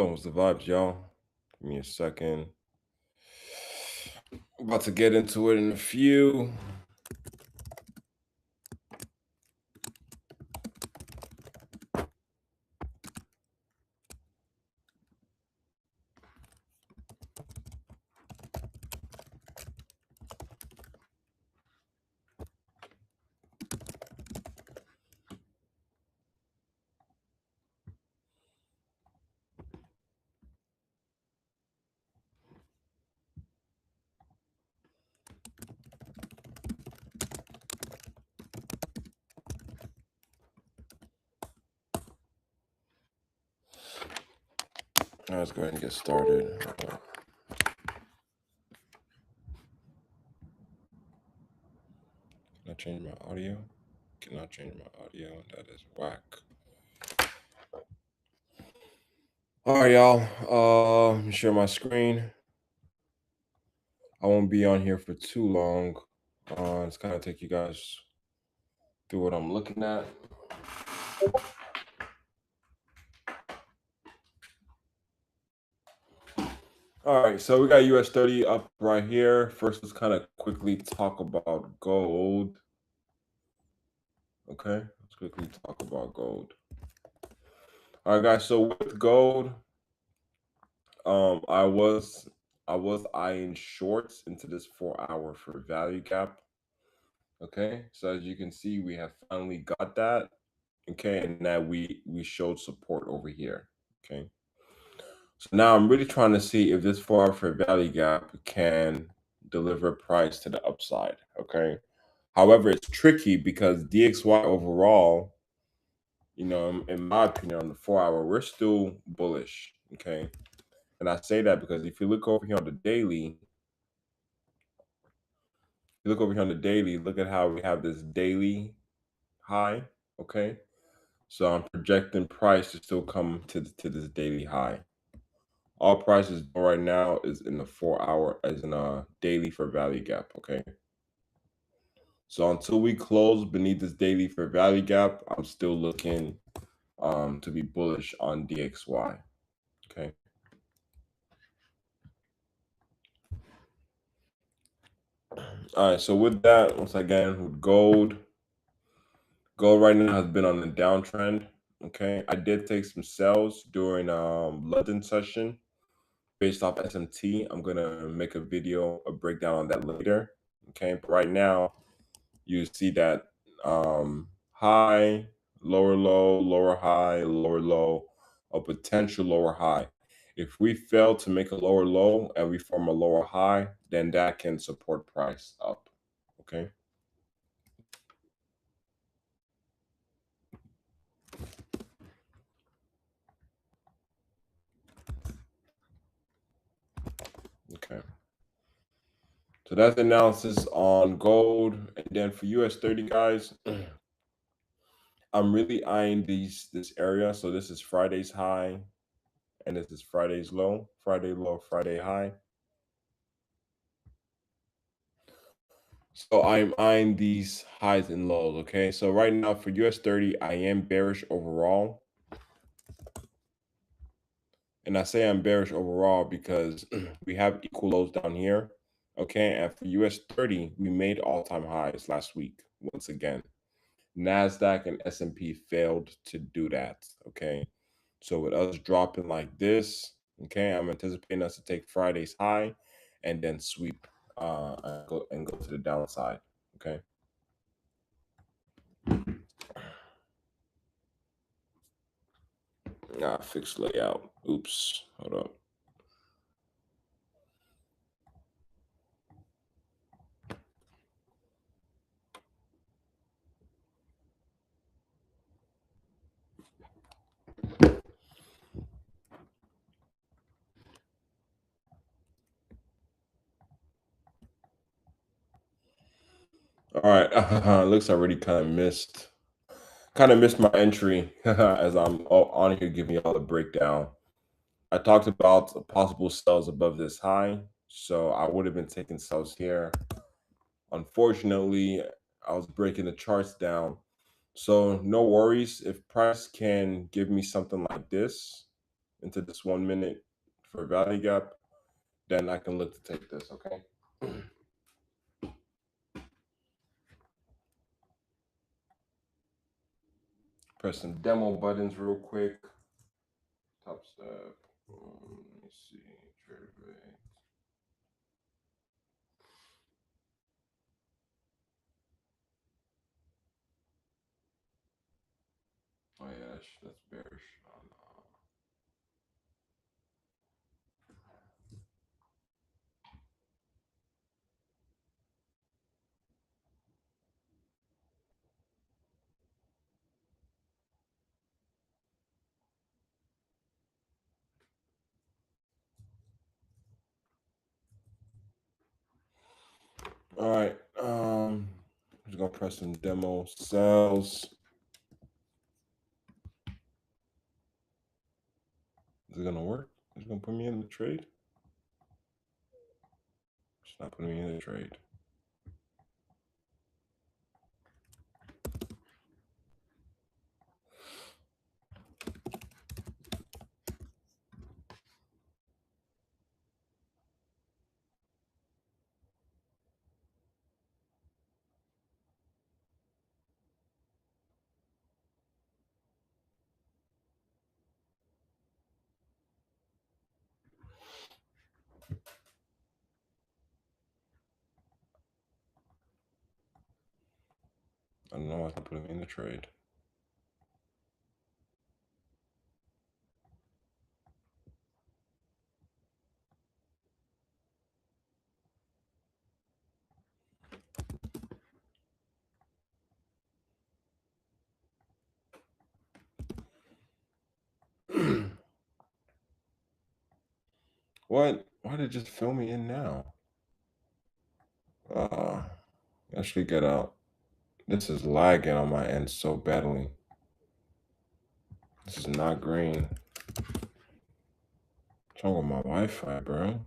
What's the vibes, y'all? Give me a second. About to get into it in a few. Let's go ahead and get started. Can I change my audio? Cannot change my audio. That is whack. All right, y'all. Let me share my screen. I won't be on here for too long. It's kind of take you guys through what I'm looking at. All right, so we got US 30 up right here. First, let's kind of quickly talk about gold. Okay, let's quickly talk about gold. All right, guys. So with gold, I was eyeing shorts into this 4 hour for value gap. Okay, so as you can see, we have finally got that. Okay, and now we showed support over here. Okay, so now I'm really trying to see if this 4 hour for value gap can deliver price to the upside. Okay, however, it's tricky because DXY overall, in my opinion, on the 4 hour, we're still bullish. Okay, and I say that because if you look over here on the daily, look at how we have this daily high. Okay, so I'm projecting price to still come to this daily high. All prices right now is in the 4 hour, as in a daily for value gap. Okay, so until we close beneath this daily for value gap, I'm still looking to be bullish on DXY. Okay. All right, so with that, once again, with gold right now has been on the downtrend. Okay, I did take some sales during London session based off SMT. I'm gonna make a video, a breakdown on that later. Okay, but right now you see that high, lower low, lower high, lower low, a potential lower high. If we fail to make a lower low and we form a lower high, then that can support price up. Okay. Okay. So that's the analysis on gold. And then for US 30, guys, I'm really eyeing this area. So this is Friday's high, and this is Friday's low. Friday low, Friday high. So I'm eyeing these highs and lows. Okay. So right now for US 30, I am bearish overall. And I say I'm bearish overall because we have equal lows down here. Okay. And for US 30, we made all-time highs last week once again. NASDAQ and S&P failed to do that. Okay. So with us dropping like this, okay, I'm anticipating us to take Friday's high and then sweep and go to the downside. Okay. Fixed layout. Oops. Hold up. All right. Looks already kind of missed my entry as I'm on here giving y'all a breakdown. I talked about possible sells above this high, so I would have been taking sells here. Unfortunately, I was breaking the charts down. So no worries if price can give me something like this. into this 1 minute for value gap, then I can look to take this, okay? Press some demo buttons real quick. Top step. Let me see. Trade rate. Oh yeah, that's bearish. Oh, no. All right. Just gonna press some demo sells. Is it gonna work? Is it gonna put me in the trade? It's not putting me in the trade. I don't know why it's not putting me in the trade. What? Why did it just fill me in now? Actually get out. This is lagging on my end so badly. This is not green. What's wrong with my Wi-Fi, bro?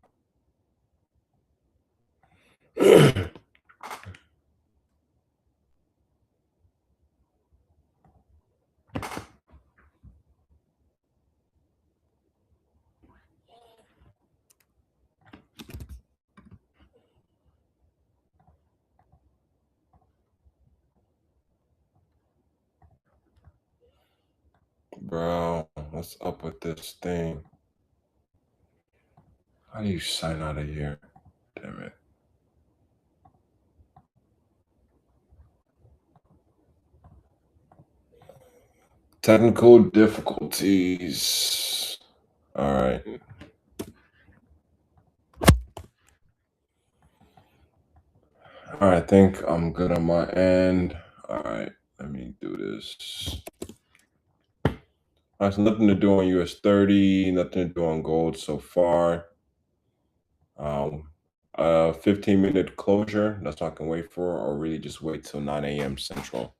Bro, what's up with this thing? How do you sign out of here? Damn it. Technical difficulties. All right. All right, I think I'm good on my end. All right, let me do this. All right, so nothing to do on US 30, nothing to do on gold so far. 15-minute closure. That's what I can wait for, or really just wait till 9 a.m. Central.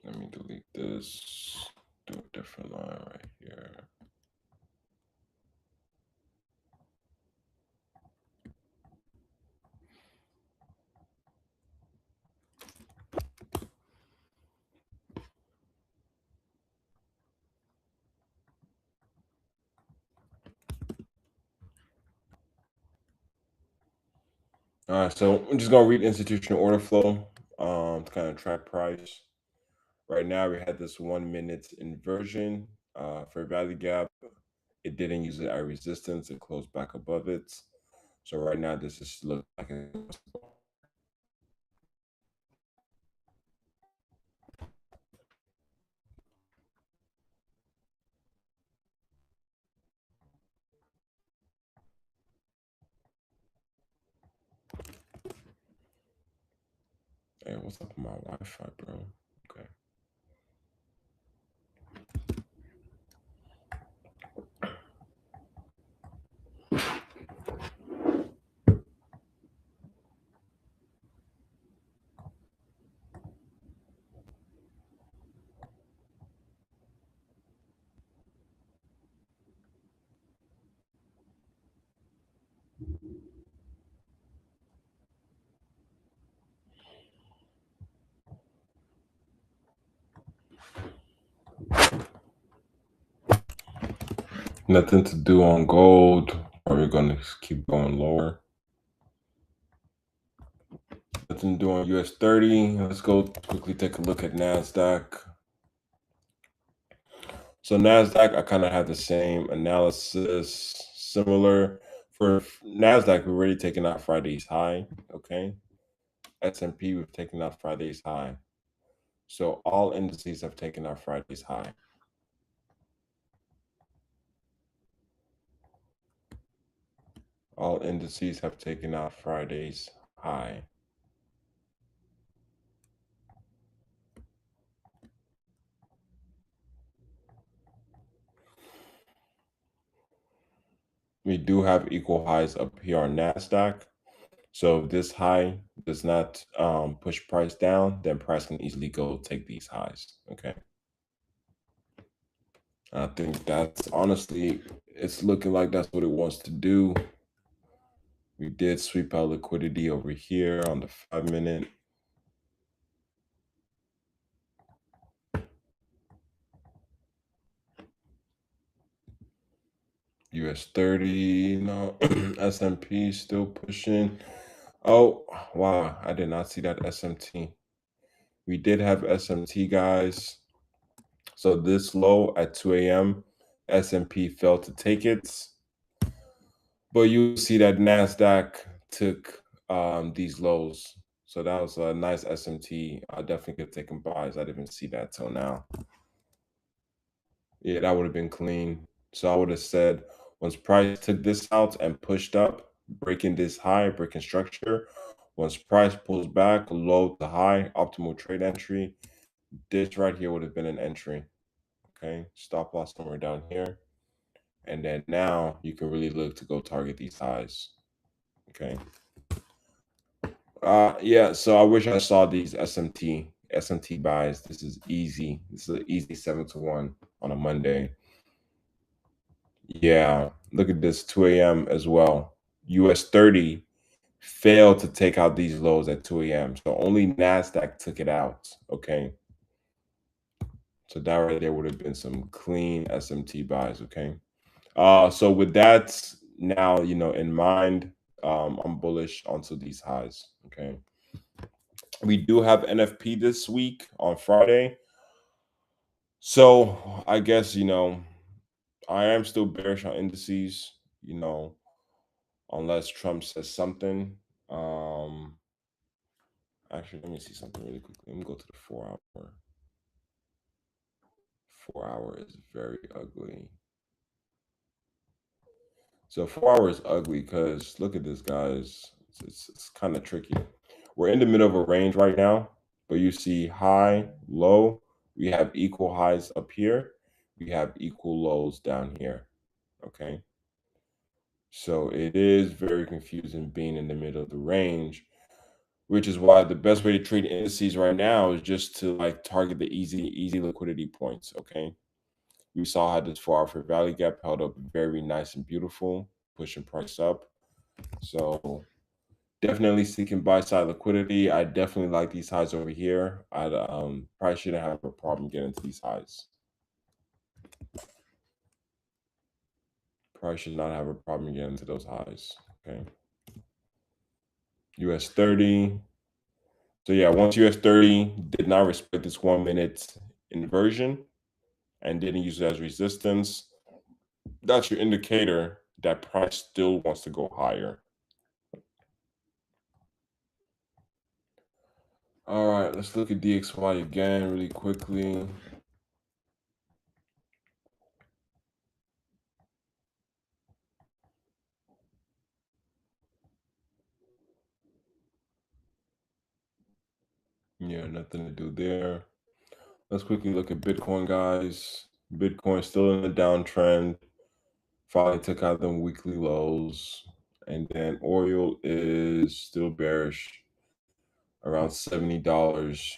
Let me delete this. Do a different line right here. All right, so I'm just gonna read institutional order flow to kind of track price. Right now, we had this 1 minute inversion for value gap. It didn't use it at resistance. It closed back above it. So right now, this just looks like a hey, what's up with my Wi-Fi, bro? Okay. Nothing to do on gold. Are we going to keep going lower? Nothing to do on US 30. Let's go quickly take a look at NASDAQ. So NASDAQ, I kind of had the same analysis, similar. For NASDAQ, we've already taken out Friday's high, okay? S&P, we've taken out Friday's high. So all indices have taken out Friday's high. All indices have taken out Friday's high. We do have equal highs up here on NASDAQ. So if this high does not push price down, then price can easily go take these highs, okay? I think that's honestly, it's looking like that's what it wants to do. We did sweep out liquidity over here on the 5-minute. US 30, no, S&P still pushing. Oh, wow, I did not see that SMT. We did have SMT, guys. So this low at 2 a.m., S&P failed to take it. But you see that NASDAQ took these lows. So that was a nice SMT. I definitely could have taken buys. I didn't even see that till now. Yeah, that would have been clean. So I would have said once price took this out and pushed up, breaking this high, breaking structure, once price pulls back, low to high, optimal trade entry, this right here would have been an entry. Okay, stop loss somewhere down here. And then now you can really look to go target these highs. Okay. Yeah, so I wish I saw these SMT buys. This is easy. This is an easy 7-1 on a Monday. Yeah, look at this 2 a.m. as well. US 30 failed to take out these lows at 2 a.m. So only NASDAQ took it out. Okay. So that right there would have been some clean SMT buys. Okay. So with that now, in mind, I'm bullish onto these highs. Okay. We do have NFP this week on Friday. So I guess, I am still bearish on indices, unless Trump says something. Actually, let me see something really quickly. Let me go to the 4 hour. 4 hour is very ugly. So 4 hour is ugly because look at this, guys. It's kind of tricky. We're in the middle of a range right now, but you see high, low. We have equal highs up here. We have equal lows down here. Okay. So it is very confusing being in the middle of the range, which is why the best way to trade indices right now is just to like target the easy liquidity points. Okay. We saw how this 4 hour fair value gap held up very nice and beautiful, pushing price up. So definitely seeking buy side liquidity. I definitely like these highs over here. I probably shouldn't have a problem getting to these highs. Probably should not have a problem getting to those highs. Okay. US 30. So yeah, once US 30 did not respect this 1-minute inversion and didn't use it as resistance, that's your indicator that price still wants to go higher. All right, let's look at DXY again really quickly. Yeah, nothing to do there. Let's quickly look at Bitcoin, guys. Bitcoin still in the downtrend. Finally took out them weekly lows. And then oil is still bearish, around $70.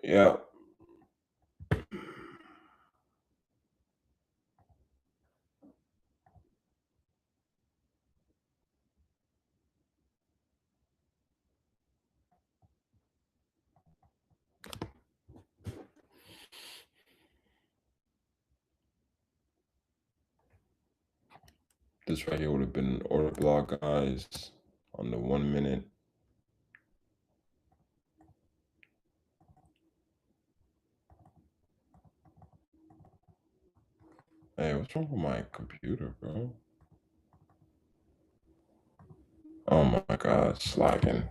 Yeah. This right here would have been an order block, guys, on the 1 minute. Hey, what's wrong with my computer, bro? Oh my God, it's lagging.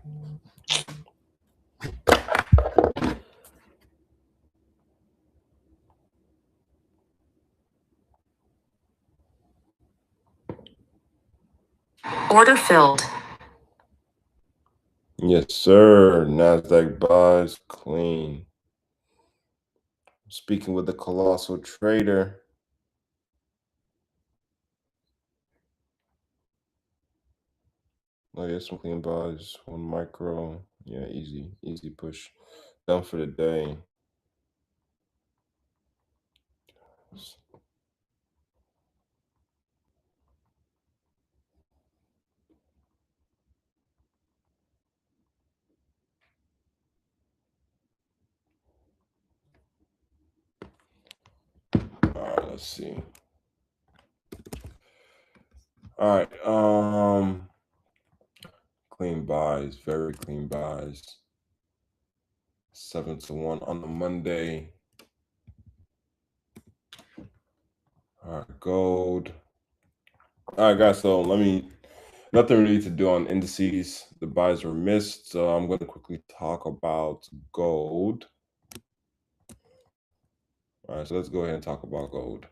Order filled. Yes, sir. NASDAQ buys clean. Speaking with the colossal trader. Oh, yeah, some clean buys. 1 micro. Yeah, easy push. Done for the day. All right, let's see. All right, clean buys, very clean buys. 7-1 on the Monday. All right, gold. All right, guys. So nothing really to do on indices. The buys were missed, so I'm going to quickly talk about gold. All right, so let's go ahead and talk about gold.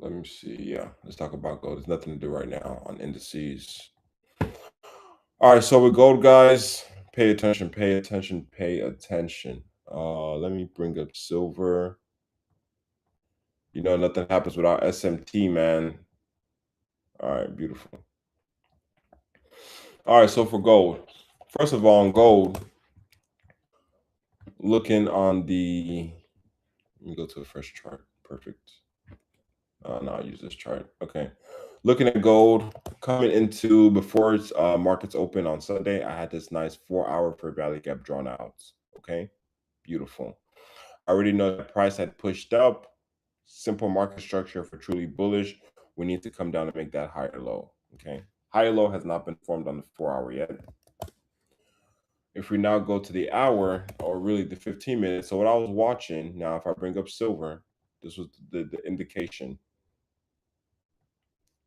Let me see. Yeah, let's talk about gold. There's nothing to do right now on indices. All right, so with gold, guys, pay attention, pay attention, pay attention. Let me bring up silver. You know, nothing happens without SMT, man. All right, beautiful. All right, so for gold, first of all, on gold, looking on the, let me go to a fresh chart. Perfect. No, I'll use this chart. Okay. Looking at gold, coming into before its markets open on Sunday, I had this nice 4-hour fair value gap drawn out. Okay. Beautiful. I already know the price had pushed up. Simple market structure for truly bullish. We need to come down and make that higher low. Okay. Higher low has not been formed on the 4-hour yet. If we now go to the hour, or really the 15 minutes, so what I was watching, now if I bring up silver, this was the indication.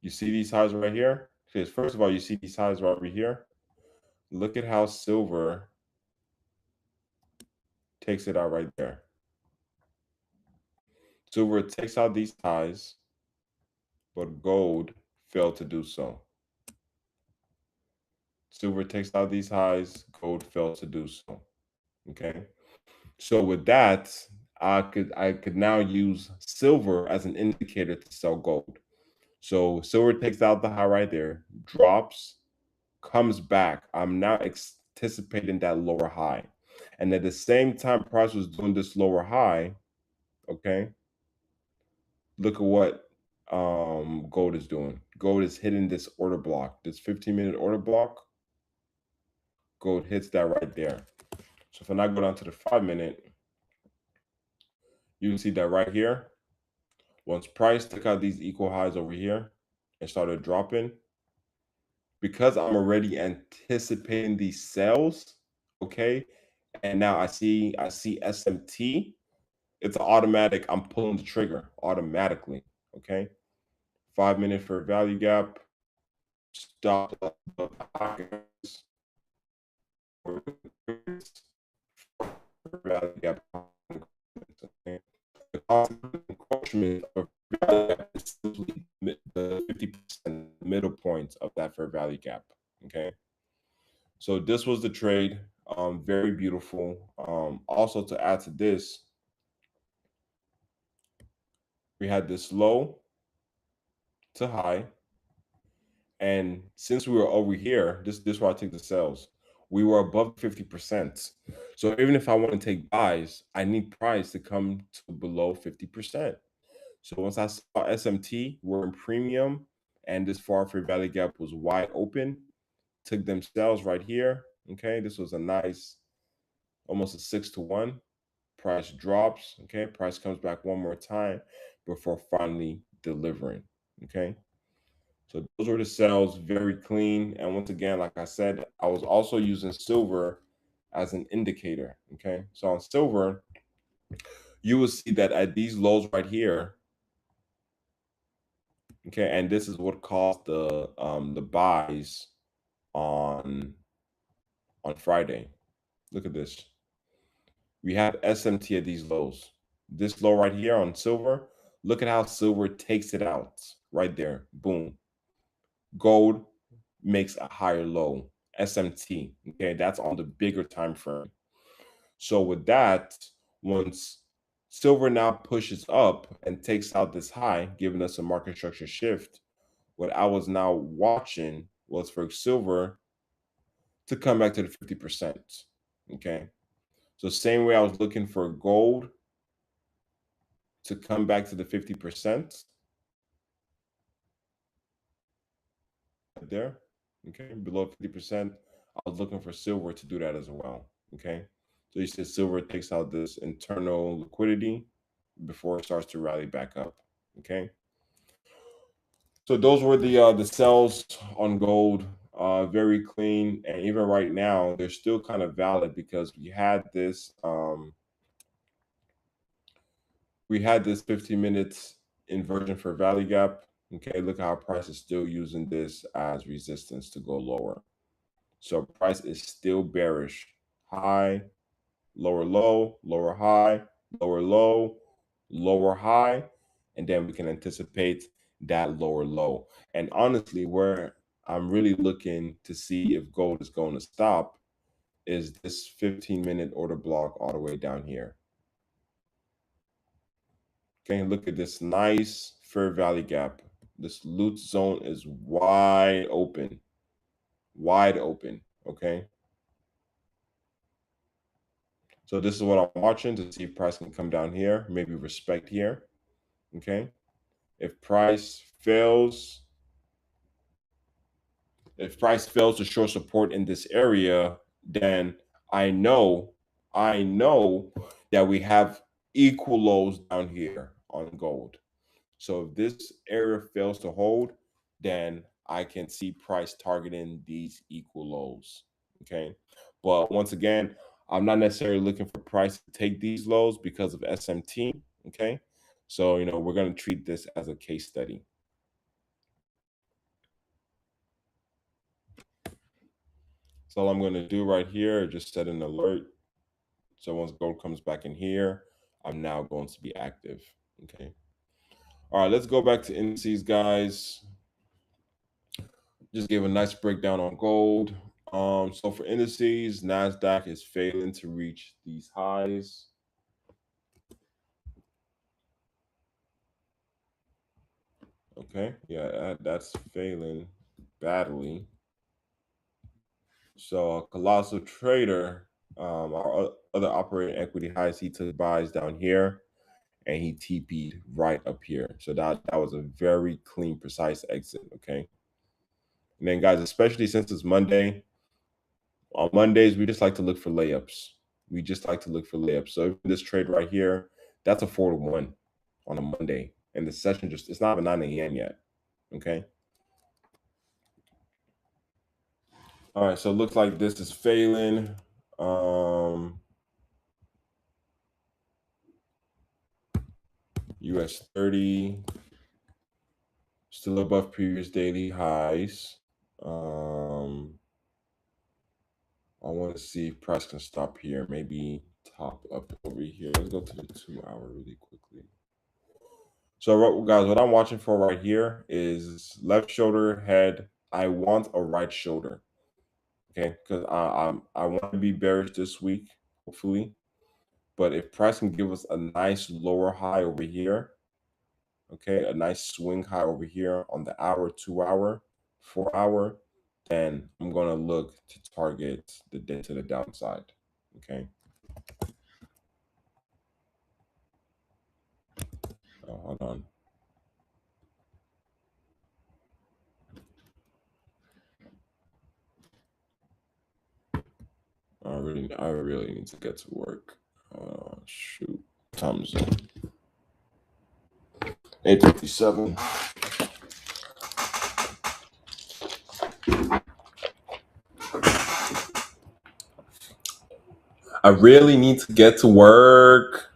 You see these highs right here? Because first of all, you see these highs right over here. Look at how silver takes it out right there. Silver takes out these highs, but gold failed to do so. Silver takes out these highs, gold failed to do so. Okay. So with that, I could now use silver as an indicator to sell gold. So silver takes out the high right there, drops, comes back. I'm now anticipating that lower high. And at the same time price was doing this lower high, okay, look at what gold is doing. Gold is hitting this order block, this 15-minute order block. Gold hits that right there. So if I now go down to the 5-minute, you can see that right here. Once price took out these equal highs over here and started dropping, because I'm already anticipating these sales, okay, and now I see SMT, it's automatic. I'm pulling the trigger automatically. Okay. 5-minute for value gap. Stop value gap. Okay. The encroachment of value gap is simply the 50% middle point of that fair value gap. Okay. So this was the trade. Very beautiful. Also to add to this, we had this low to high. And since we were over here, this is where I take the sales. We were above 50%. So even if I want to take buys, I need price to come to below 50%. So once I saw SMT, we're in premium, and this far fair value gap was wide open, took them sales right here. Okay, this was a nice, almost a 6-1. Price drops. Okay, price comes back one more time before finally delivering. Okay. So those were the sells, very clean. And once again, like I said, I was also using silver as an indicator. Okay, so on silver, you will see that at these lows right here. Okay, and this is what caused the buys on Friday. Look at this. We have SMT at these lows. This low right here on silver. Look at how silver takes it out right there. Boom. Gold makes a higher low. SMT. Okay, that's on the bigger time frame. So with that, once silver now pushes up and takes out this high, giving us a market structure shift, what I was now watching was for silver to come back to the 50%. Okay. So same way I was looking for gold to come back to the 50% right there. Okay. Below 50%. I was looking for silver to do that as well. Okay. So you said silver takes out this internal liquidity before it starts to rally back up. Okay. So those were the sells on gold, very clean, and even right now they're still kind of valid because we had this 15 minutes inversion for value gap. Okay, look how price is still using this as resistance to go lower. So price is still bearish. High, lower low, lower high, lower low, lower high, and then we can anticipate that lower low. And honestly, where I'm really looking to see if gold is going to stop is this 15-minute order block all the way down here. Okay, look at this nice fair value gap. This loot zone is wide open. Wide open. Okay. So this is what I'm watching to see if price can come down here, maybe respect here. Okay. If price fails to show support in this area, then I know that we have equal lows down here on gold. So if this area fails to hold, then I can see price targeting these equal lows. Okay. But once again, I'm not necessarily looking for price to take these lows because of SMT. Okay. So, we're going to treat this as a case study. So all I'm going to do right here, just set an alert. So once gold comes back in here, I'm now going to be active. Okay. All right, let's go back to indices, guys. Just gave a nice breakdown on gold. So for indices, NASDAQ is failing to reach these highs. Okay, yeah, that's failing badly. So Colossal Trader, our other operating equity highs, he took buys down here and he TP'd right up here. So that was a very clean, precise exit. Okay. And then guys, especially since it's Monday, on Mondays, we just like to look for layups. So this trade right here, that's a 4-to-1 on a Monday. And the session it's not even 9 a.m. yet. Okay. All right. So it looks like this is failing. US 30 still above previous daily highs. I want to see if price can stop here. Maybe top up over here. Let's go to the 2-hour really quickly. So, guys, what I'm watching for right here is left shoulder, head. I want a right shoulder. Okay, because I want to be bearish this week, hopefully. But if price can give us a nice lower high over here, okay, a nice swing high over here on the hour, 2-hour, 4-hour, then I'm gonna look to target the day to the downside. Okay. Oh, hold on. I really need to get to work. Shoot. Time zone. 8:57. I really need to get to work.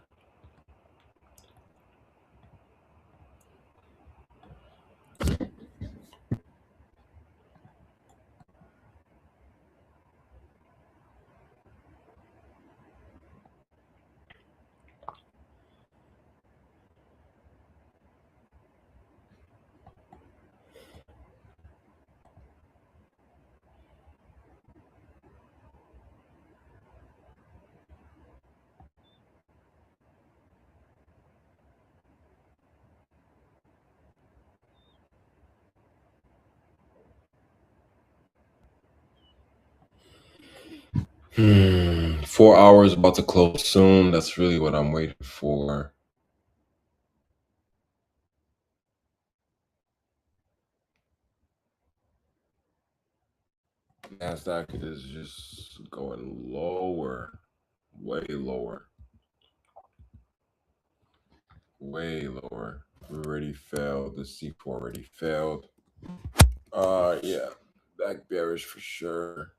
Hmm. 4 hours about to close soon. That's really what I'm waiting for. NASDAQ is just going lower, way lower, way lower. We already failed. The C4 already failed. Yeah, back bearish for sure.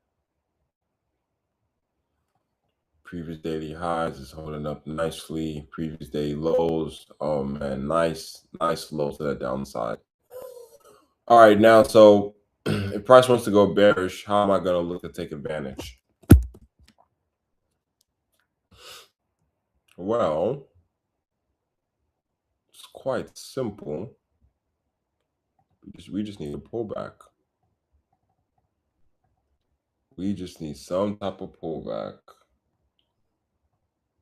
Previous daily highs is holding up nicely. Previous daily lows, oh man, nice low to the downside. All right, now so if price wants to go bearish, how am I going to look to take advantage? Well, it's quite simple. We just need a pullback. We just need some type of pullback.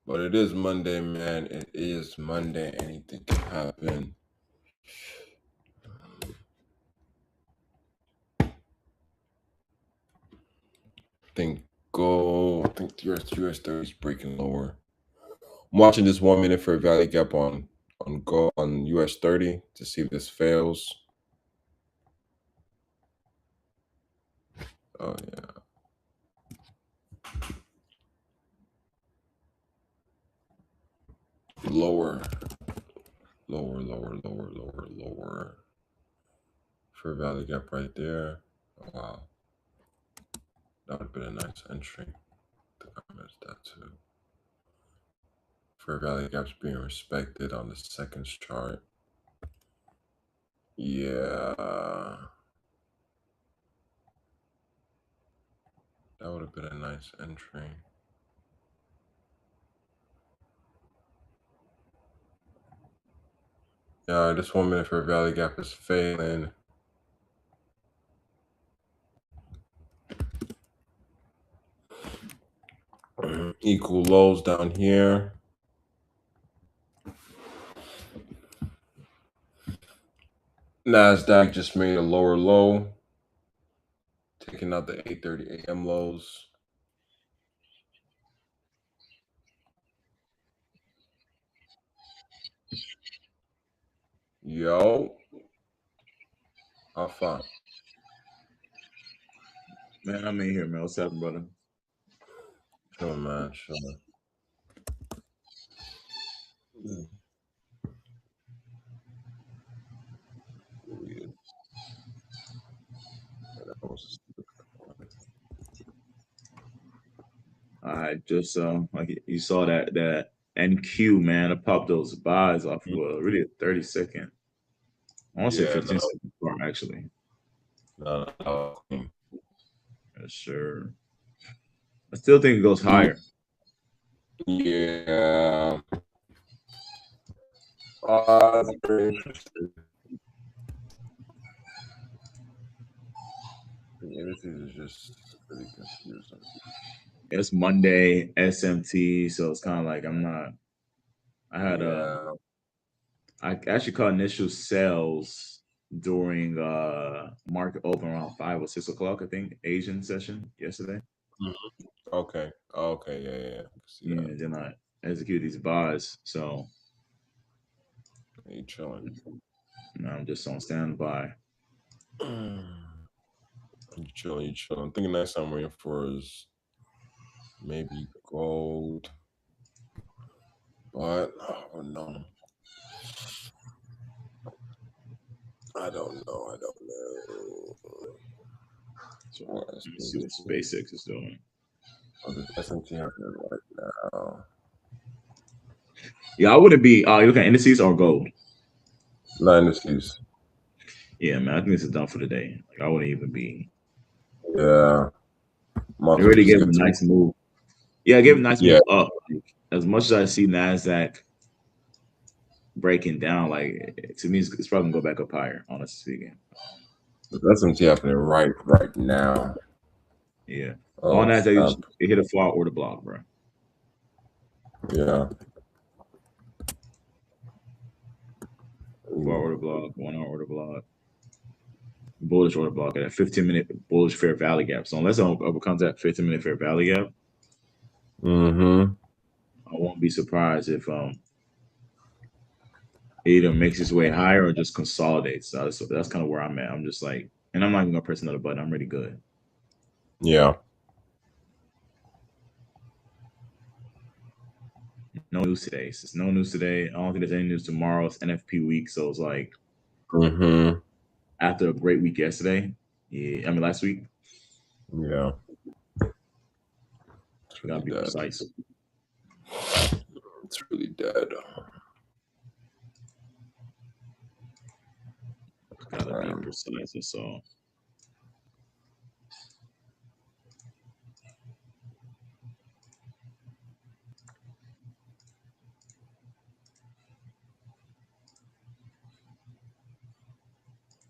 But it is Monday, man. It is Monday. Anything can happen. I think the US 30 is breaking lower. I'm watching this 1 minute for a value gap on US 30 to see if this fails. Oh yeah. Lower. For a value gap right there. Oh, wow. That would have been a nice entry. I think I missed that too. Fair value gaps being respected on the seconds chart. Yeah. That would have been a nice entry. Yeah, this 1 minute for a value gap is failing. Equal lows down here. NASDAQ just made a lower low, taking out the 8:30 a.m. lows. Yo. How far? Man, I'm in here, man. What's happening, brother? Sure, man. Sure. I just like you saw that NQ, man. I popped those buys off of really a 30-second. I want to say Yeah, 15-second bar, actually. no. Yes, sure. I still think it goes higher. Yeah. That's very interesting. This is just really confusing. It's Monday SMT, so it's kind of like I had Yeah. I actually caught initial sales during market open around 5 or 6 o'clock, I think, Asian session yesterday. Okay. Okay. Yeah. I can see Yeah, that. then I executed these buys. So You chilling. now I'm just on standby. You chilling. I'm thinking next time I'm waiting for is maybe gold. But oh no. I don't know. So let me see what SpaceX is doing. Oh, the S&P happening right now. Yeah, I wouldn't be. You looking at indices or gold? No indices. Yeah, man, I think this is done for the day. Like, I wouldn't even be. Yeah. It really gave a nice move. Yeah, it gave a nice move up. Like, as much as I see Nasdaq breaking down, like, to me, it's probably gonna go back up higher. Honestly speaking, that's what's happening right now. Yeah, on Nasdaq, it hit a fall order block, bro. Yeah. Fall order block, 1 hour order block, bullish order block at a 15-minute bullish fair value gap. So unless it overcomes that 15-minute fair value gap, I won't be surprised if it either makes its way higher or just consolidates. So that's kind of where I'm at. I'm just like, and I'm not even gonna press another button. I'm really good. Yeah. No news today. It's no news today. I don't think there's any news tomorrow. It's NFP week, so it's like after a great week yesterday. Yeah, I mean last week. Yeah. It's gotta be precise. It's really dead. Gotta be precise. That's all.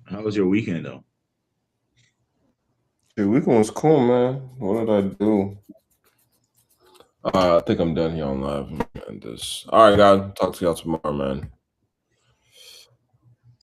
How was your weekend though? The weekend was cool, man. What did I do? I think I'm done here on live and this. All right, guys. Talk to y'all tomorrow, man.